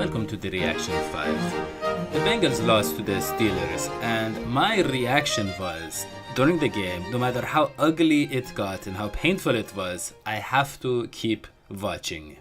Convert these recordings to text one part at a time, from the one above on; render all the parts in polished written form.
welcome to the Reaction 5. The Bengals lost to the Steelers, and my reaction was, during the game, no matter how ugly it got and how painful it was, I have to keep watching.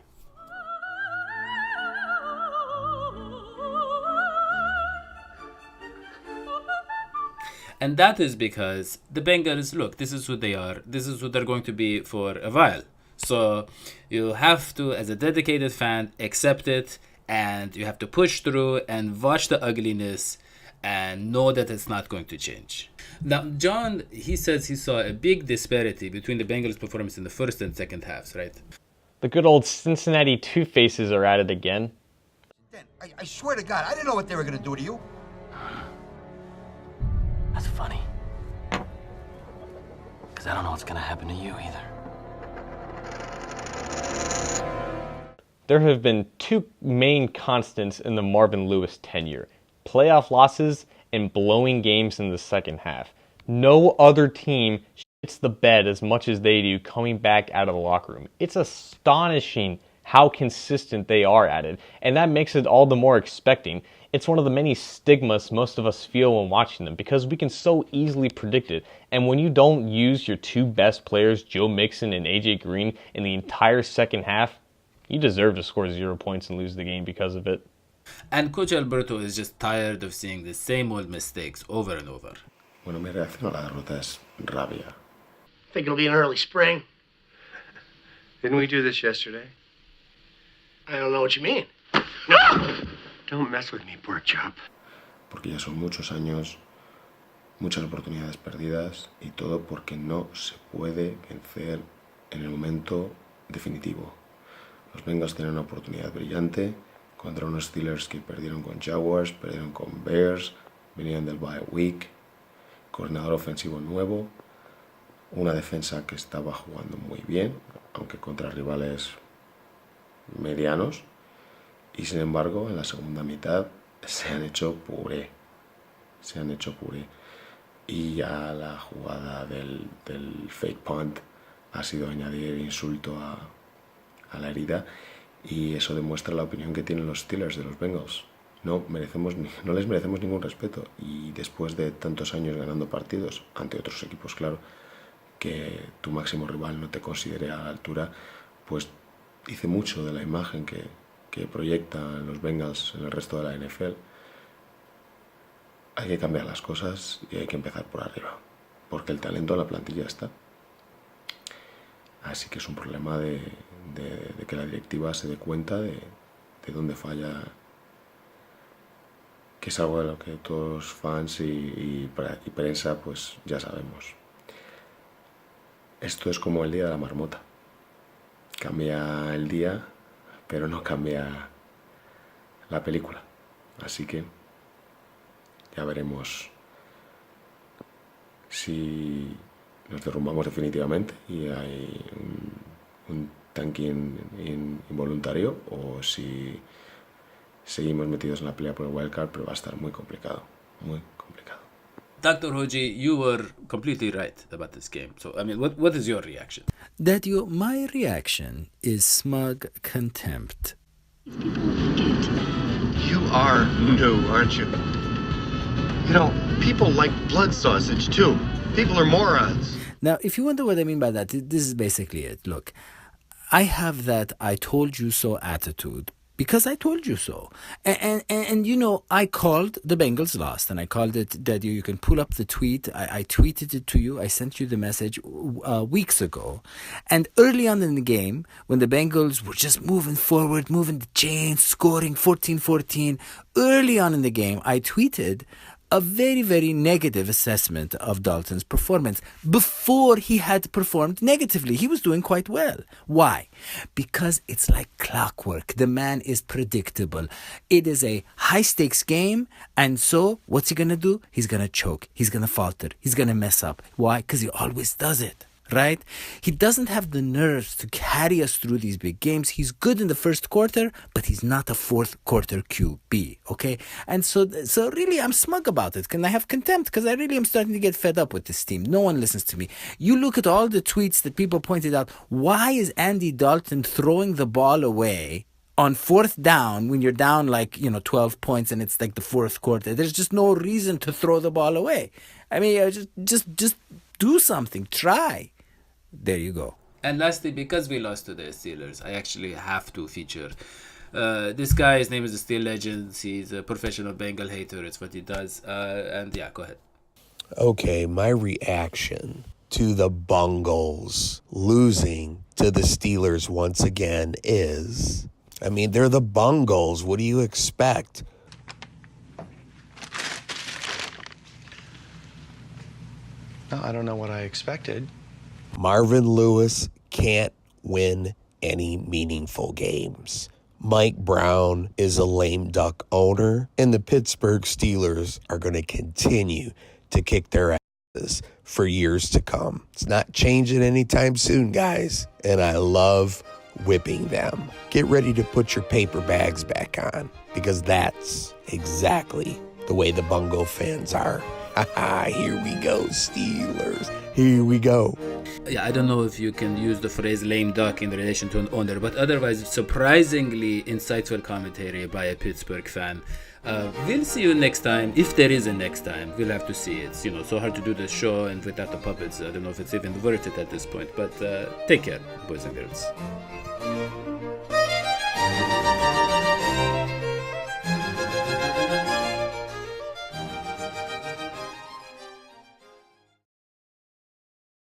And that is because the Bengals, look, this is who they are. This is who they're going to be for a while. So you have to, as a dedicated fan, accept it, and you have to push through and watch the ugliness and know that it's not going to change. Now, John, he says he saw a big disparity between the Bengals' performance in the first and second halves, right? The good old Cincinnati Two-Faces are at it again. I swear to God, I didn't know what they were going to do to you. That's funny. Because I don't know what's going to happen to you either. There have been two main constants in the Marvin Lewis tenure: playoff losses and blowing games in the second half. No other team shits the bed as much as they do coming back out of the locker room. It's astonishing how consistent they are at it, and that makes it all the more expecting. It's one of the many stigmas most of us feel when watching them, because we can so easily predict it. And when you don't use your two best players, Joe Mixon and AJ Green, in the entire second half, you deserve to score 0 points and lose the game because of it. And Coach Alberto is just tired of seeing the same old mistakes over and over. Bueno, mi reacción a la derrota es rabia. Think it'll be an early spring? Didn't we do this yesterday? I don't know what you mean. Don't mess with me, pork chop. Porque ya son muchos años, muchas oportunidades perdidas y todo porque no se puede vencer en el momento definitivo. Los Bengals tienen una oportunidad brillante contra unos Steelers que perdieron con Jaguars, perdieron con Bears, venían del bye week, coordinador ofensivo nuevo, una defensa que estaba jugando muy bien, aunque contra rivales medianos, y sin embargo en la segunda mitad se han hecho puré. Y ya la jugada del fake punt ha sido añadir insulto a la herida, y eso demuestra la opinión que tienen los Steelers de los Bengals. No les merecemos ningún respeto, y después de tantos años ganando partidos ante otros equipos, claro, que tu máximo rival no te considere a la altura, pues dice mucho de la imagen que proyectan los Bengals en el resto de la NFL. Hay que cambiar las cosas y hay que empezar por arriba, porque el talento en la plantilla está. Así que es un problema de que la directiva se dé cuenta de dónde falla, que es algo de lo que todos fans y prensa pues ya sabemos. Esto es como el día de la marmota. Cambia el día, pero no cambia la película. Así que ya veremos si nos derrumbamos definitivamente y hay un tanking involuntario, o si seguimos metidos en la pelea por el wildcard, pero va a estar muy complicado, muy complicado. Dr. Hodgie, you were completely right about this game. So, I mean, what is your reaction? My reaction is smug contempt. You are new, aren't you? You know, people like blood sausage, too. People are morons. Now, if you wonder what I mean by that, this is basically it. Look, I have that I told you so attitude because I told you so. And you know, I called the Bengals lost, and I called it that you can pull up the tweet. I tweeted it to you. I sent you the message weeks ago. And early on in the game, when the Bengals were just moving forward, moving the chains, scoring 14-14, early on in the game, I tweeted a very, very negative assessment of Dalton's performance before he had performed negatively. He was doing quite well. Why? Because it's like clockwork. The man is predictable. It is a high-stakes game, and so what's he going to do? He's going to choke. He's going to falter. He's going to mess up. Why? Because he always does it. Right? He doesn't have the nerves to carry us through these big games. He's good in the first quarter, but he's not a fourth quarter QB, okay? And so really, I'm smug about it. Can I have contempt? Because I really am starting to get fed up with this team. No one listens to me. You look at all the tweets that people pointed out. Why is Andy Dalton throwing the ball away on fourth down, when you're down 12 points and it's like the fourth quarter, there's just no reason to throw the ball away. I mean, just do something. Try. There you go. And lastly, because we lost to the Steelers, I actually have to feature this guy. His name is the Steel Legends. He's a professional Bengal hater. It's what he does. And yeah, go ahead. Okay, my reaction to the Bengals losing to the Steelers once again is, I mean, they're the Bengals. What do you expect? No, I don't know what I expected. Marvin Lewis can't win any meaningful games. Mike Brown is a lame duck owner, and the Pittsburgh Steelers are going to continue to kick their asses for years to come. It's not changing anytime soon, guys, and I love whipping them. Get ready to put your paper bags back on, because that's exactly the way the Bungo fans are. Here we go, Steelers. Here we go. Yeah, I don't know if you can use the phrase lame duck in relation to an owner, but otherwise, surprisingly insightful commentary by a Pittsburgh fan. We'll see you next time. If there is a next time, we'll have to see. It's, so hard to do the show and without the puppets. I don't know if it's even worth it at this point, but take care, boys and girls.